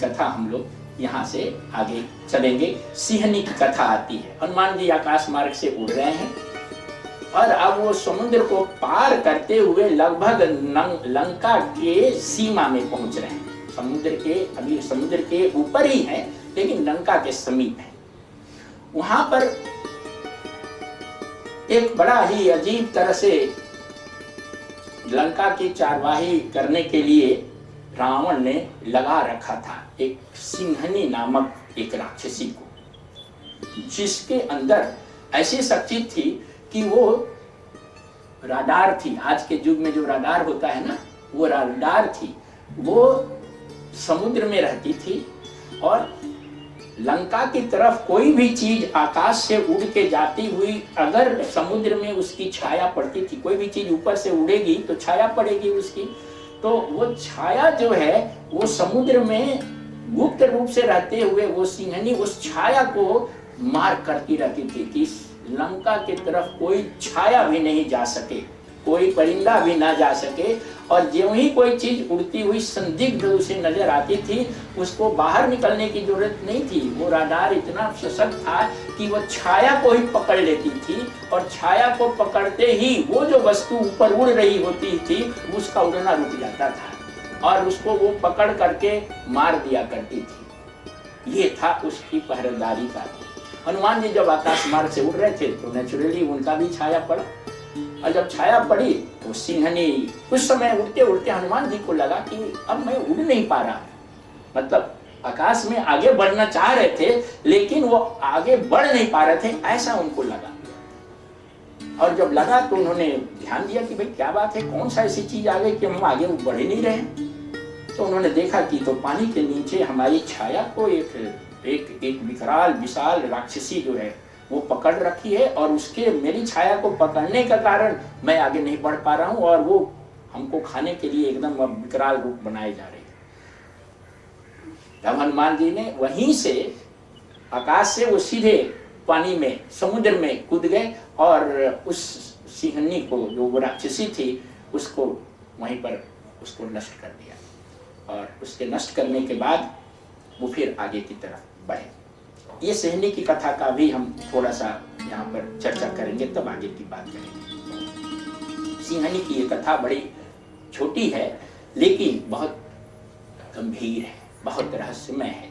कथा हम लोग यहाँ से आगे चलेंगे। सिंहनी की कथा आती है। हनुमान जी आकाश मार्ग से उड़ रहे हैं और अब वो समुद्र को पार करते हुए लगभग लंका के सीमा में पहुंच रहे हैं। अभी समुद्र के ऊपर ही है लेकिन लंका के समीप है। वहां पर एक बड़ा ही अजीब तरह से लंका की चारवाही करने के लिए रावण ने लगा रखा था एक सिंहनी नामक एक राक्षसी को, जिसके अंदर ऐसी शक्ति थी कि वो राडार थी। आज के युग में जो राडार होता है ना, वो राडार थी। वो समुद्र में रहती थी और लंका की तरफ कोई भी चीज आकाश से उड़ के जाती हुई अगर समुद्र में उसकी छाया पड़ती थी, कोई भी चीज ऊपर से उड़ेगी तो छाया पड़ेगी उसकी, तो वो छाया जो है वो समुद्र में गुप्त रूप से रहते हुए वो सिंहनी उस छाया को मार करती रहती थी कि लंका की तरफ कोई छाया भी नहीं जा सके, कोई परिंदा भी ना जा सके। और ज्यों ही कोई चीज उड़ती हुई संदिग्ध उसे नजर आती थी, उसको बाहर निकलने की जरूरत नहीं थी। वो राडार इतना सशक्त था कि वो छाया को ही पकड़ लेती थी और छाया को पकड़ते ही वो जो वस्तु ऊपर उड़ रही होती थी उसका उड़ना रुक जाता था और उसको वो पकड़ करके मार दिया करती थी। ये था उसकी पहरेदारी का। हनुमान जी जब आकाश मार्ग से उड़ रहे थे तो नेचुरली उनका भी छाया पड़ा और जब छाया पड़ी तो सिंहनी कुछ समय उड़ते उड़ते हनुमान जी को लगा कि अब मैं उड़ नहीं पा रहा, मतलब आकाश में आगे बढ़ना चाह रहे थे लेकिन वो आगे बढ़ नहीं पा रहे थे, ऐसा उनको लगा। और जब लगा तो उन्होंने ध्यान दिया कि भाई क्या बात है, कौन सा ऐसी चीज आ गई कि हम आगे बढ़ ही नहीं रहे। तो उन्होंने देखा कि तो पानी के नीचे हमारी छाया को एक विकराल विशाल राक्षसी जो है वो पकड़ रखी है और उसके मेरी छाया को पकड़ने का कारण मैं आगे नहीं बढ़ पा रहा हूं और वो हमको खाने के लिए एकदम विकराल रूप बनाए जा रहे हैं। तब हनुमान जी ने वहीं से आकाश से वो सीधे पानी में समुद्र में कूद गए और उस सिंहनी को जो वो राक्षसी थी उसको वहीं पर उसको नष्ट कर दिया और उसके नष्ट करने के बाद वो फिर आगे की तरफ बढ़े। ये सिंहनी की कथा का भी हम थोड़ा सा यहाँ पर चर्चा करेंगे, तब आगे की बात करेंगे। सिंहनी की ये कथा बड़ी छोटी है लेकिन बहुत गंभीर है, बहुत रहस्यमय है।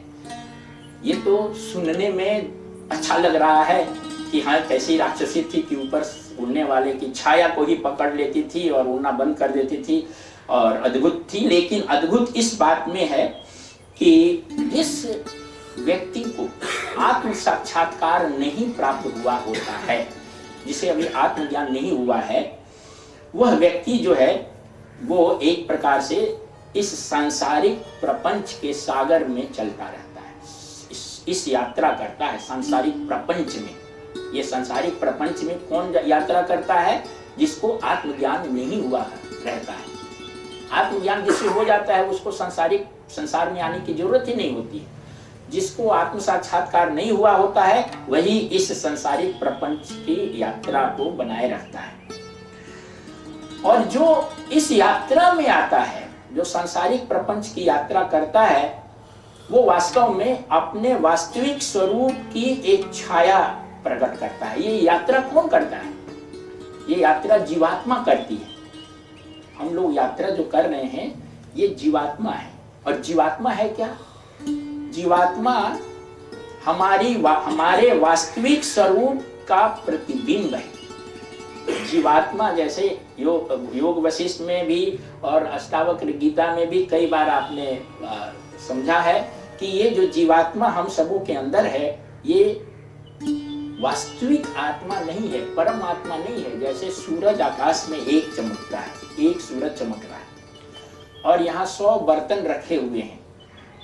ये तो सुनने में अच्छा लग रहा है कि हाँ कैसी राक्षसी थी कि ऊपर उड़ने वाले की छाया को ही पकड़ लेती थी और उड़ना बंद कर देती थी और अद्भुत थी। लेकिन अद्भुत इस बात में है कि जिस व्यक्ति को आत्म साक्षात्कार नहीं प्राप्त हुआ होता है, जिसे अभी आत्मज्ञान नहीं हुआ है, वह व्यक्ति जो है वो एक प्रकार से इस सांसारिक प्रपंच के सागर में चलता रहता है, इस यात्रा करता है सांसारिक प्रपंच में। ये सांसारिक प्रपंच में कौन यात्रा करता है? जिसको आत्मज्ञान नहीं हुआ रहता है। आत्मज्ञान जिसे हो जाता है उसको संसार में आने की जरूरत ही नहीं होती है। जिसको आत्म साक्षात्कार नहीं हुआ होता है वही इस संसारिक प्रपंच की यात्रा को बनाए रखता है। और जो इस यात्रा में आता है, जो सांसारिक प्रपंच की यात्रा करता है, वो वास्तव में अपने वास्तविक स्वरूप की एक छाया प्रकट करता है। ये यात्रा कौन करता है? ये यात्रा जीवात्मा करती है। हम लोग यात्रा जो कर रहे हैं ये जीवात्मा है। और जीवात्मा है क्या? जीवात्मा हमारे वास्तविक स्वरूप का प्रतिबिंब है। जीवात्मा जैसे योग वशिष्ठ में भी और अष्टावक्र गीता में भी कई बार आपने समझा है कि ये जो जीवात्मा हम सबों के अंदर है ये वास्तविक आत्मा नहीं है, परम आत्मा नहीं है। जैसे सूरज आकाश में एक चमकता है, एक सूरज चमक रहा है और यहाँ 100 बर्तन रखे हुए हैं,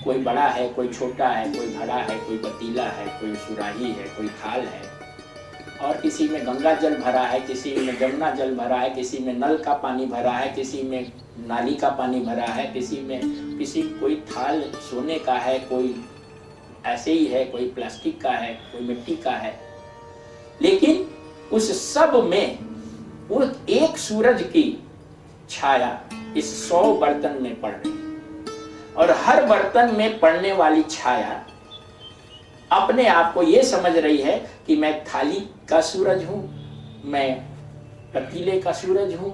कोई बड़ा है, कोई छोटा है, कोई घड़ा है, कोई पतीला है, कोई सुराही है, कोई थाल है और किसी में गंगा जल भरा है, किसी में जमुना जल भरा है, किसी में नल का पानी भरा है, किसी में नाली का पानी भरा है, किसी कोई थाल सोने का है, कोई ऐसे ही है, कोई प्लास्टिक का है, कोई मिट्टी का है। लेकिन उस सब में वो एक सूरज की छाया इस 100 बर्तन में पड़ रही। और हर बर्तन में पड़ने वाली छाया अपने आप को ये समझ रही है कि मैं थाली का सूरज हूं, मैं पतीले का सूरज हूं,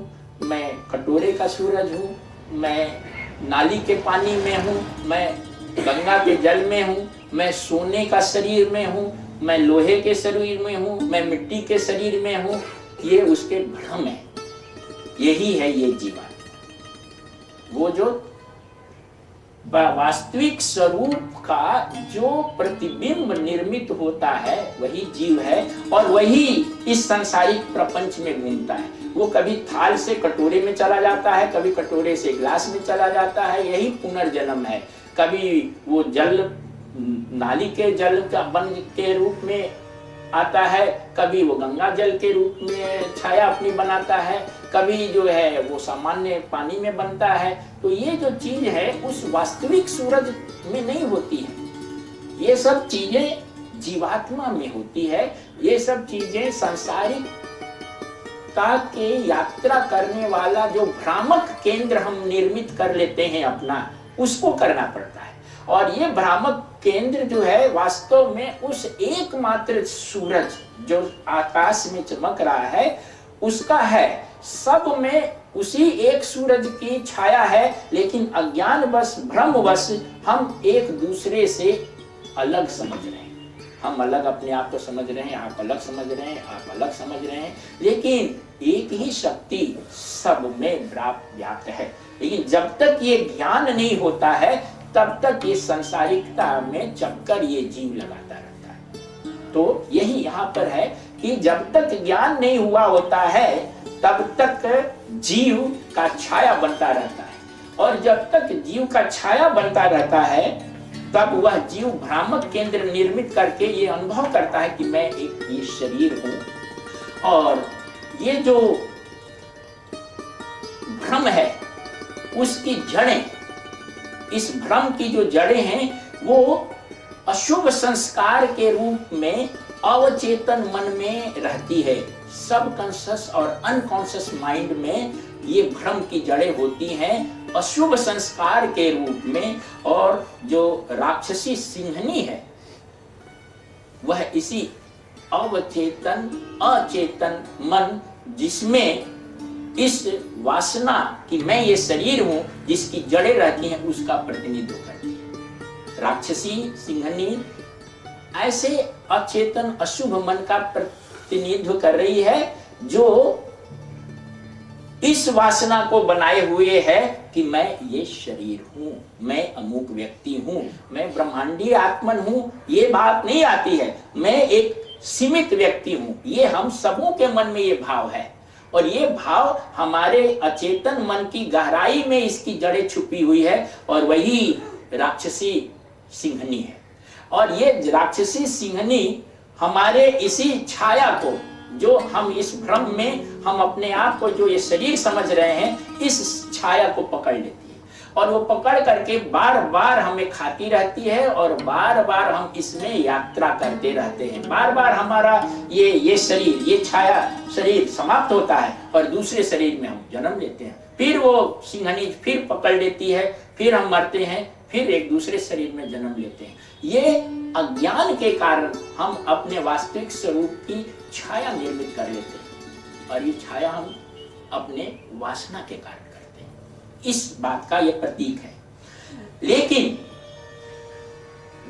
मैं कटोरे का सूरज हूं, मैं नाली के पानी में हूं, मैं गंगा के जल में हूं, मैं सोने का शरीर में हूं, मैं लोहे के शरीर में हूं, मैं मिट्टी के शरीर में हूं। ये उसके भ्रम है। यही है ये जीवन। वो जो वास्तविक स्वरूप का जो प्रतिबिंब निर्मित होता है वही जीव है, और वही इस सांसारिक प्रपंच में घूमता है। वो कभी थाल से कटोरे में चला जाता है, कभी कटोरे से ग्लास में चला जाता है। यही पुनर्जन्म है। कभी वो जल नाली के जल का बन के रूप में आता है, कभी वो गंगा जल के रूप में छाया अपनी बनाता है, कभी जो है वो सामान्य पानी में बनता है। तो ये जो चीज है उस वास्तविक सूरज में नहीं होती है। ये सब चीजें जीवात्मा में होती है। ये सब चीजें सांसारिकता के यात्रा करने वाला जो भ्रामक केंद्र हम निर्मित कर लेते हैं अपना, उसको करना पड़ता है। और ये भ्रामक केंद्र जो है वास्तव में उस एकमात्र सूरज जो आकाश में चमक रहा है उसका है। सब में उसी एक सूरज की छाया है, लेकिन अज्ञानवश भ्रमवश हम एक दूसरे से अलग समझ रहे हैं। हम अलग अपने आप को समझ रहे हैं, आप अलग समझ रहे हैं, आप अलग समझ रहे हैं, लेकिन एक ही शक्ति सब में व्याप्त है। लेकिन जब तक ये ज्ञान नहीं होता है तब तक ये सांसारिकता में चक्कर ये जीव लगाता रहता है। तो यही यहाँ पर है कि जब तक ज्ञान नहीं हुआ होता है तब तक जीव का छाया बनता रहता है, और जब तक जीव का छाया बनता रहता है तब वह जीव भ्रामक केंद्र निर्मित करके ये अनुभव करता है कि मैं एक ये शरीर हूं। और ये जो भ्रम है उसकी जड़ें, इस भ्रम की जो जड़ें हैं वो अशुभ संस्कार के रूप में अवचेतन मन में रहती है। सबकॉन्शियस और अनकॉन्शियस माइंड में ये भ्रम की जड़ें होती हैं अशुभ संस्कार के रूप में। और जो राक्षसी सिंहनी है वह इसी अवचेतन अचेतन मन, जिसमें इस वासना कि मैं ये शरीर हूं जिसकी जड़ें रहती हैं, उसका प्रतिनिधित्व करती है। राक्षसी सिंहनी ऐसे अचेतन अशुभ मन का प्रतिनिधित्व कर रही है जो इस वासना को बनाए हुए है कि मैं ये शरीर हूं, मैं अमुक व्यक्ति हूं, मैं ब्रह्मांडीय आत्मन हूं। ये बात नहीं आती है, मैं एक सीमित व्यक्ति हूं। ये हम सबों के मन में ये भाव है, और ये भाव हमारे अचेतन मन की गहराई में इसकी जड़ें छुपी हुई है, और वही राक्षसी सिंहनी है। और ये राक्षसी सिंहनी हमारे इसी छाया को, जो हम इस भ्रम में हम अपने आप को जो ये शरीर समझ रहे हैं, इस छाया को पकड़ लेती है, और वो पकड़ करके बार बार हमें खाती रहती है, और बार बार हम इसमें यात्रा करते रहते हैं। बार बार हमारा ये शरीर, ये छाया शरीर समाप्त होता है और दूसरे शरीर में हम जन्म लेते हैं। फिर वो सिंहनी फिर पकड़ लेती है, फिर हम मरते हैं, फिर एक दूसरे शरीर में जन्म लेते हैं। ये अज्ञान के कारण हम अपने वास्तविक स्वरूप की छाया निर्मित कर लेते हैं, और ये छाया हम अपने वासना के कारण करते हैं। इस बात का ये प्रतीक है। लेकिन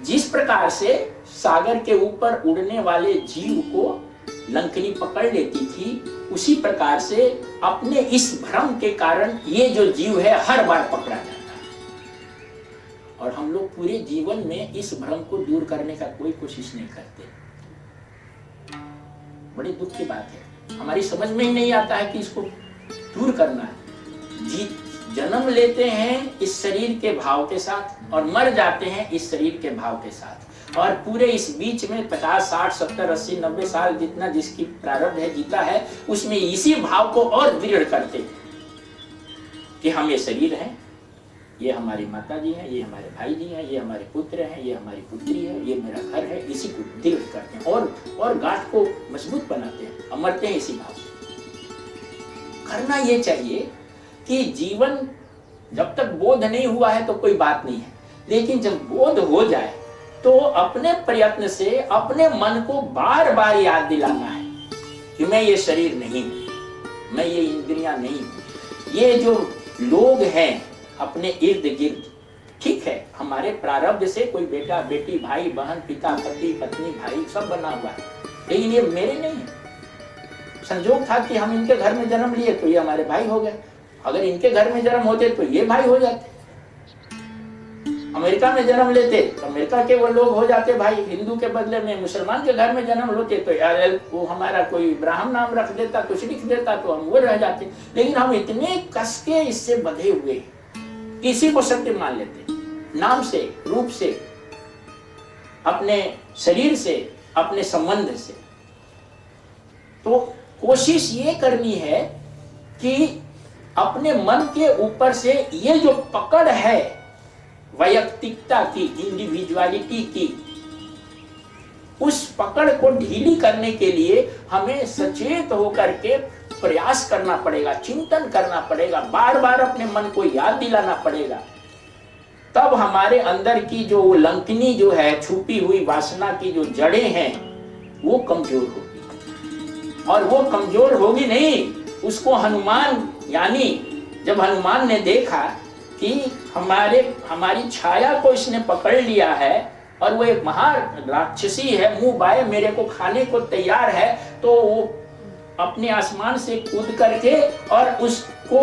जिस प्रकार से सागर के ऊपर उड़ने वाले जीव को लंकनी पकड़ लेती थी, उसी प्रकार से अपने इस भ्रम के कारण ये जो जीव है हर बार पकड़ा जाता है। और हम लोग पूरे जीवन में इस भ्रम को दूर करने का कोई कोशिश नहीं करते। बड़ी दुख की बात है, हमारी समझ में ही नहीं आता है कि इसको दूर करना है। जन्म लेते हैं इस शरीर के भाव के साथ और मर जाते हैं इस शरीर के भाव के साथ, और पूरे इस बीच में 50, 60, 70, 80, 90 साल जितना जिसकी प्रारब्ध है जीता है, उसमें इसी भाव को और दृढ़ करते कि हम ये शरीर हैं, ये हमारी माता जी हैं, ये हमारे भाई जी हैं, ये हमारे पुत्र हैं, ये हमारी पुत्री है, ये मेरा घर है। इसी को दृढ़ करते हैं और गांठ को मजबूत बनाते हैं, अमरते हैं इसी भाव से। करना ये चाहिए कि जीवन जब तक बोध नहीं हुआ है तो कोई बात नहीं है, लेकिन जब बोध हो जाए तो अपने प्रयत्न से अपने मन को बार बार याद दिलाना है कि मैं ये शरीर नहीं हूं, मैं ये इंद्रियां नहीं हूं। ये जो लोग हैं अपने इर्द गिर्द, ठीक है हमारे प्रारब्ध से कोई बेटा बेटी भाई बहन पिता पति पत्नी भाई सब बना हुआ है, लेकिन ये मेरे नहीं है। संजोग था कि हम इनके घर में जन्म लिए तो ये हमारे भाई हो गए, अगर इनके घर में जन्म होते तो ये भाई हो जाते। अमेरिका में जन्म लेते तो अमेरिका के वो लोग हो जाते भाई, हिंदू के बदले में मुसलमान के घर में जन्म होते तो यार वो हमारा कोई इब्राहिम नाम रख देता, कुछ लिख देता तो हम वो रह जाते। लेकिन हम इतने कस के इससे बंधे हुए, किसी को सत्य मान लेते, नाम से, रूप से, अपने शरीर से, अपने संबंध से। तो कोशिश ये करनी है कि अपने मन के ऊपर से ये जो पकड़ है वैयक्तिकता की, इंडिविजुअलिटी की, उस पकड़ को ढीली करने के लिए हमें सचेत होकर के प्रयास करना पड़ेगा, चिंतन करना पड़ेगा, बार बार अपने मन को याद दिलाना पड़ेगा। तब हमारे अंदर की जो लंकनी जो है, छुपी हुई वासना की जो जड़ें हैं, वो कमजोर होगी। और वो कमजोर होगी नहीं, उसको हनुमान, यानी जब हनुमान ने देखा कि हमारी छाया को इसने पकड़ लिया है और वो एक महान राक्षसी है, मुंह बाए मेरे को खाने को तैयार है, तो वो अपने आसमान से कूद करके और उसको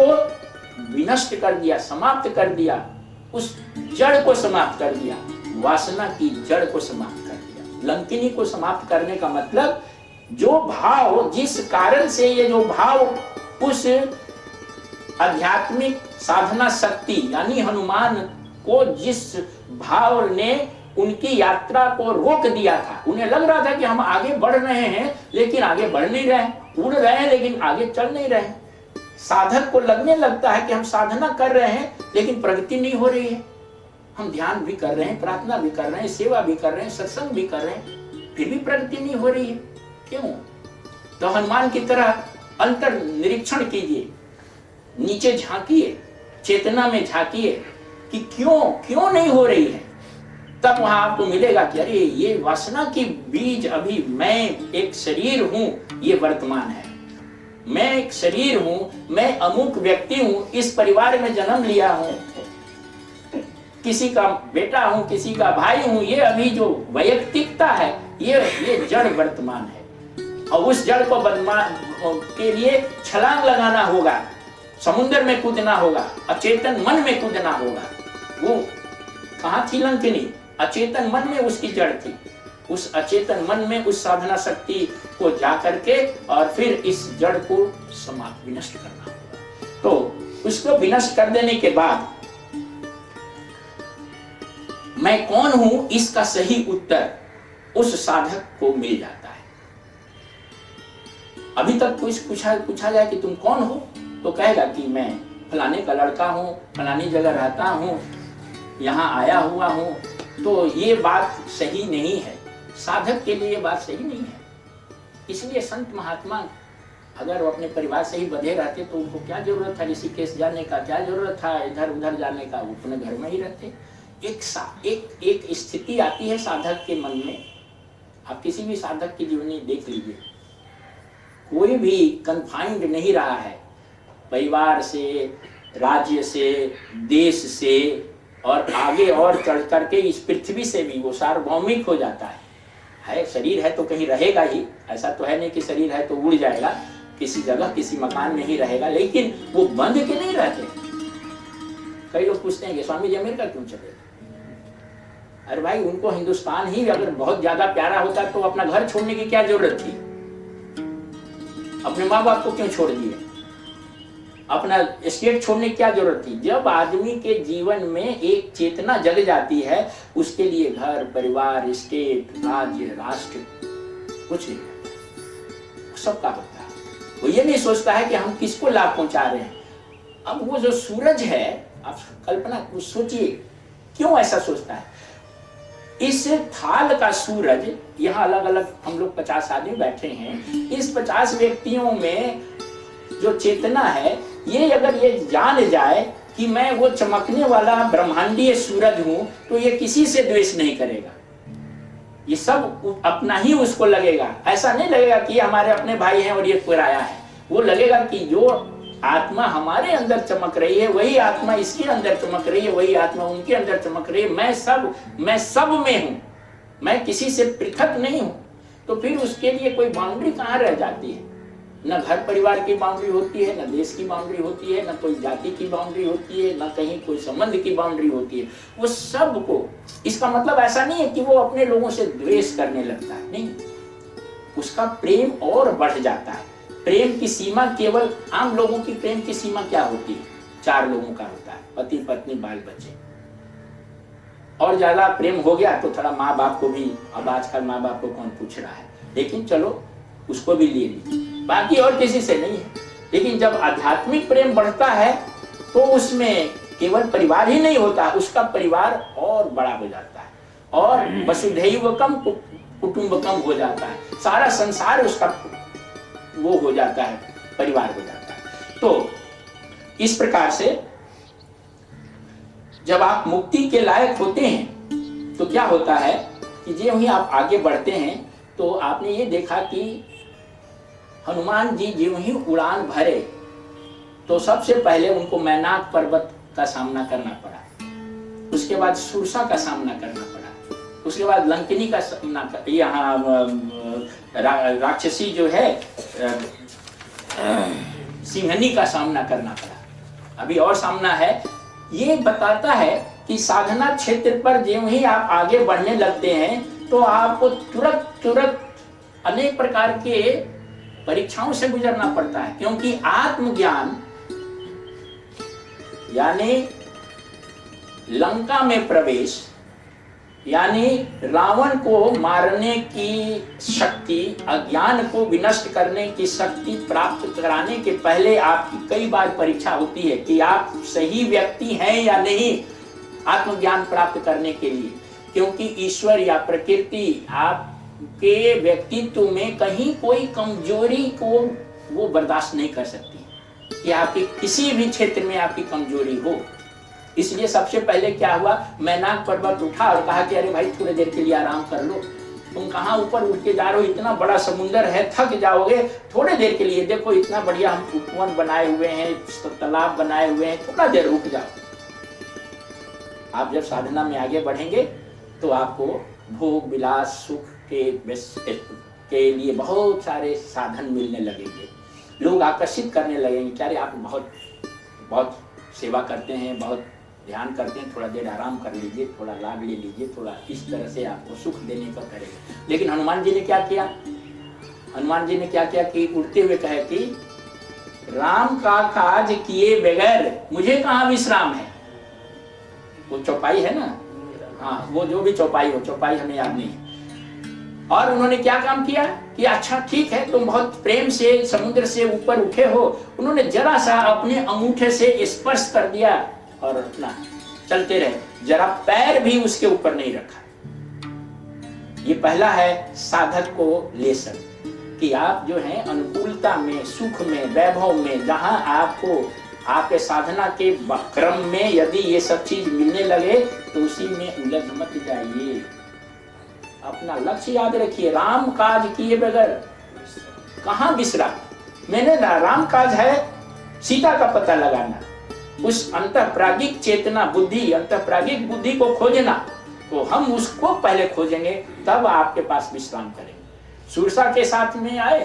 विनष्ट कर दिया, समाप्त कर दिया, उस जड़ को समाप्त कर दिया, वासना की जड़ को समाप्त कर दिया। लंकिनी को समाप्त करने का मतलब जो भाव, जिस कारण से ये जो भाव उस आध्यात्मिक साधना शक्ति यानी हनुमान को, जिस भाव ने उनकी यात्रा को रोक दिया था, उन्हें लग रहा था कि हम आगे बढ़ रहे हैं लेकिन आगे बढ़ नहीं रहे, उड़ रहे हैं लेकिन आगे चल नहीं रहे। साधक को लगने लगता है कि हम साधना कर रहे हैं लेकिन प्रगति नहीं हो रही है, हम ध्यान भी कर रहे हैं, प्रार्थना भी कर रहे हैं, सेवा भी कर रहे हैं, सत्संग भी कर रहे हैं, फिर भी प्रगति नहीं हो रही है। क्यों? तो हनुमान की तरह अंतर निरीक्षण कीजिए, नीचे झांकिए, चेतना में झांकिए कि क्यों नहीं हो रही है। तब वहां आपको मिलेगा कि अरे ये वासना की बीज, अभी मैं एक शरीर हूं, ये वर्तमान है, मैं एक शरीर हूं, मैं अमुक व्यक्ति हूं, इस परिवार में जन्म लिया हूं, किसी का बेटा हूं, किसी का भाई हूं, ये अभी जो वैयक्तिकता है ये जड़ वर्तमान है। और उस जड़ को के लिए छलांग लगाना होगा, समुद्र में कूदना होगा, अचेतन मन में कूदना होगा। वो कहाँ थी लंकिनी? अचेतन मन में उसकी जड़ थी। उस अचेतन मन में उस साधना शक्ति को जा करके और फिर इस जड़ को समाप्त विनष्ट करना होगा। तो उसको विनष्ट कर देने के बाद मैं कौन हूं, इसका सही उत्तर उस साधक को मिल जाता है। अभी तक कुछ पूछा जाए कि तुम कौन हो, तो कहेगा कि मैं फलाने का लड़का हूँ, फलानी जगह रहता हूँ, यहाँ आया हुआ हूँ। तो ये बात सही नहीं है, साधक के लिए ये बात सही नहीं है। इसलिए संत महात्मा अगर वो अपने परिवार से ही बंधे रहते तो उनको क्या जरूरत था ऋषिकेश जाने का, क्या जरूरत था इधर उधर जाने का, वो अपने घर में ही रहते। एक स्थिति आती है साधक के मन में, आप किसी भी साधक की जीवनी देख लीजिए, कोई भी कन्फाइंड नहीं रहा है परिवार से, राज्य से, देश से, और आगे और चढ़ करके इस पृथ्वी से भी वो सार्वभौमिक हो जाता है। शरीर है तो कहीं रहेगा ही, ऐसा तो है नहीं कि शरीर है तो उड़ जाएगा, किसी जगह किसी मकान में ही रहेगा, लेकिन वो बंध के नहीं रहते। कई लोग पूछते हैं कि स्वामी जी अमेरिका क्यों चले? अरे भाई, उनको हिंदुस्तान ही अगर बहुत ज्यादा प्यारा होता तो अपना घर छोड़ने की क्या जरूरत थी? अपने माँ बाप को क्यों छोड़ दिए? अपना स्टेट छोड़ने की क्या जरूरत थी? जब आदमी के जीवन में एक चेतना जग जाती है, उसके लिए घर परिवार, स्टेट, राज्य, राष्ट्र कुछ नहीं रहता, सबका होता है। वो ये नहीं सोचता है कि हम किसको लाभ पहुंचा रहे हैं। अब वो जो सूरज है, आप कल्पना सोचिए क्यों ऐसा सोचता है। इस थाल का सूरज, यहाँ अलग अलग हम लोग 50 आदमी बैठे हैं, इस 50 व्यक्तियों में जो चेतना है, ये अगर ये जान जाए कि मैं वो चमकने वाला ब्रह्मांडीय सूरज हूं, तो ये किसी से द्वेष नहीं करेगा। ये सब अपना ही उसको लगेगा। ऐसा नहीं लगेगा कि हमारे अपने भाई हैं और ये पराया है। वो लगेगा कि जो आत्मा हमारे अंदर चमक रही है वही आत्मा इसके अंदर चमक रही है, वही आत्मा उनके अंदर चमक रही है। मैं सब में हूं, मैं किसी से पृथक नहीं हूं। तो फिर उसके लिए कोई बाउंड्री कहाँ रह जाती है? न घर परिवार की बाउंड्री होती है, न देश की बाउंड्री होती है, न कोई जाति की बाउंड्री होती है, न कहीं कोई संबंध की बाउंड्री होती है। वो सबको, इसका मतलब ऐसा नहीं है कि वो अपने लोगों से द्वेष करने लगता है, नहीं, उसका प्रेम और बढ़ जाता है। प्रेम की सीमा केवल आम लोगों की प्रेम की सीमा क्या होती है? 4 लोगों का होता है, पति पत्नी बाल बच्चे। और ज्यादा प्रेम हो गया तो थोड़ा माँ बाप को भी, अब आजकल माँ बाप को कौन पूछ रहा है, लेकिन चलो उसको भी ले लीजिए, बाकी और किसी से नहीं है। लेकिन जब आध्यात्मिक प्रेम बढ़ता है तो उसमें केवल परिवार ही नहीं होता, उसका परिवार और बड़ा हो जाता है और वसुधैवकम कुटुंबकम हो जाता है। सारा संसार उसका वो हो जाता है, परिवार हो जाता है। तो इस प्रकार से जब आप मुक्ति के लायक होते हैं तो क्या होता है कि जो ही आप आगे बढ़ते हैं तो आपने ये देखा कि हनुमान जी जो ही उड़ान भरे तो सबसे पहले उनको मैनाक पर्वत का सामना करना पड़ा, उसके बाद सुरसा का सामना करना पड़ा, उसके बाद लंकिनी का सामना, यहाँ राक्षसी जो है सिंहनी का सामना करना पड़ा, अभी और सामना है। ये बताता है कि साधना क्षेत्र पर जो ही आप आगे बढ़ने लगते हैं तो आपको तुरंत अनेक प्रकार के परीक्षाओं से गुजरना पड़ता है, क्योंकि आत्मज्ञान यानी लंका में प्रवेश, यानी रावण को मारने की शक्ति, अज्ञान को विनष्ट करने की शक्ति प्राप्त कराने के पहले आपकी कई बार परीक्षा होती है कि आप सही व्यक्ति हैं या नहीं आत्मज्ञान प्राप्त करने के लिए। क्योंकि ईश्वर या प्रकृति आपके व्यक्तित्व में कहीं कोई कमजोरी को वो बर्दाश्त नहीं कर सकती कि आपकी किसी भी क्षेत्र में आपकी कमजोरी हो। इसलिए सबसे पहले क्या हुआ, मैनाक पर्वत उठा और कहा कि अरे भाई थोड़ी देर के लिए आराम कर लो, तुम कहाँ ऊपर उठ के जा रहे हो, इतना बड़ा समुंदर है, थक जाओगे, थोड़ी देर के लिए देखो इतना बढ़िया हम उपवन बनाए हुए हैं, तालाब बनाए हुए हैं, थोड़ा देर रुक जाओ। आप जब साधना में आगे बढ़ेंगे तो आपको भोग विलास सुख के लिए बहुत सारे साधन मिलने लगेंगे, लोग आकर्षित करने लगेंगे कि अरे आप बहुत सेवा करते हैं, बहुत ध्यान करते हैं, थोड़ा देर आराम कर लीजिए, थोड़ा लाभ ले लीजिए, थोड़ा इस तरह से आपको सुख देने का करेगा। लेकिन हनुमान जी ने क्या किया, हनुमान जी ने क्या किया कि उड़ते हुए कहे कि राम का काज किए बगैर मुझे कहाँ विश्राम है। वो चौपाई है ना, हाँ, वो जो भी चौपाई हो, चौपाई हमें याद नहीं है। और उन्होंने क्या काम किया कि अच्छा ठीक है, तुम बहुत प्रेम से समुद्र से ऊपर उठे हो, उन्होंने जरा सा अपने अंगूठे से स्पर्श कर दिया और अपना चलते रहे, जरा पैर भी उसके ऊपर नहीं रखा। ये पहला है साधक को लेसन कि आप जो है अनुकूलता में, सुख में, वैभव में, जहां आपको आपके साधना के क्रम में यदि ये सब चीज मिलने लगे तो उसी में उलझ मत जाइए, अपना लक्ष्य याद रखिए। राम काज किए बगैर कहां विश्राम। मैंने ना, राम काज है सीता का पता लगाना, उस अंतःप्राज्ञिक चेतना बुद्धि, अंतःप्राज्ञिक बुद्धि को खोजना, तो हम उसको पहले खोजेंगे तब आपके पास विश्राम करेंगे। सुरसा के साथ में आए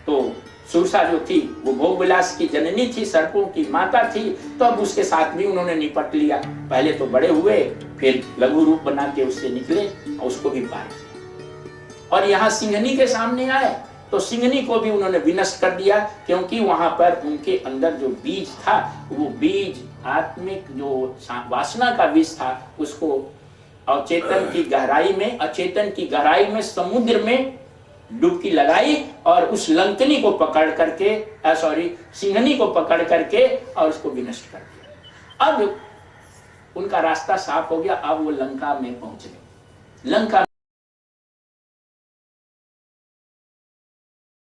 तो सुरसा जो थी वो भोग विलास की जननी थी, सर्पों की माता थी, तो अब उसके साथ भी उन्होंने निपट लिया। पहले तो बड़े हुए, फिर लघु रूप बना के उससे निकले और उसको भी पार किया। और यहाँ सिंहनी के सामने आए तो सिंहनी को भी उन्होंने विनष्ट कर दिया, क्योंकि वहां पर उनके अंदर जो बीज था, वो बीज आत्मिक जो वासना का बीज था, उसको अचेतन की गहराई में, अचेतन की गहराई में, समुद्र में डुबकी लगाई और उस लंकनी को पकड़ करके, सिंहनी को पकड़ करके और उसको विनष्ट कर दिया। अब उनका रास्ता साफ हो गया, अब वो लंका में पहुंच गए। लंका